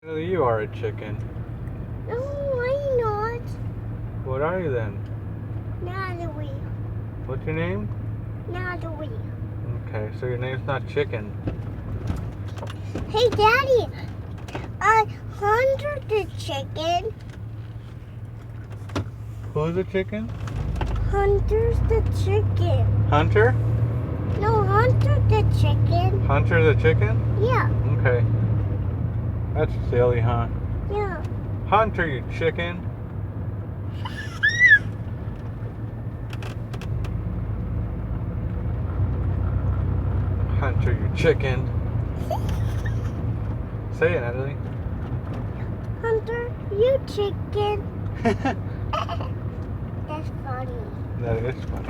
You are a chicken. No, I'm not. What are you then? Natalee. What's your name? Natalee. Okay, so your name's not Chicken. Hey, Daddy. Hunter the chicken. Who's a chicken? Hunter's the chicken. Hunter? No, Hunter the chicken. Hunter the chicken? Yeah, Okay. That's silly, huh? yeah. Hunter, you chicken. Hunter, you chicken. Say it, Natalie. Hunter, you chicken. That's funny. That is funny.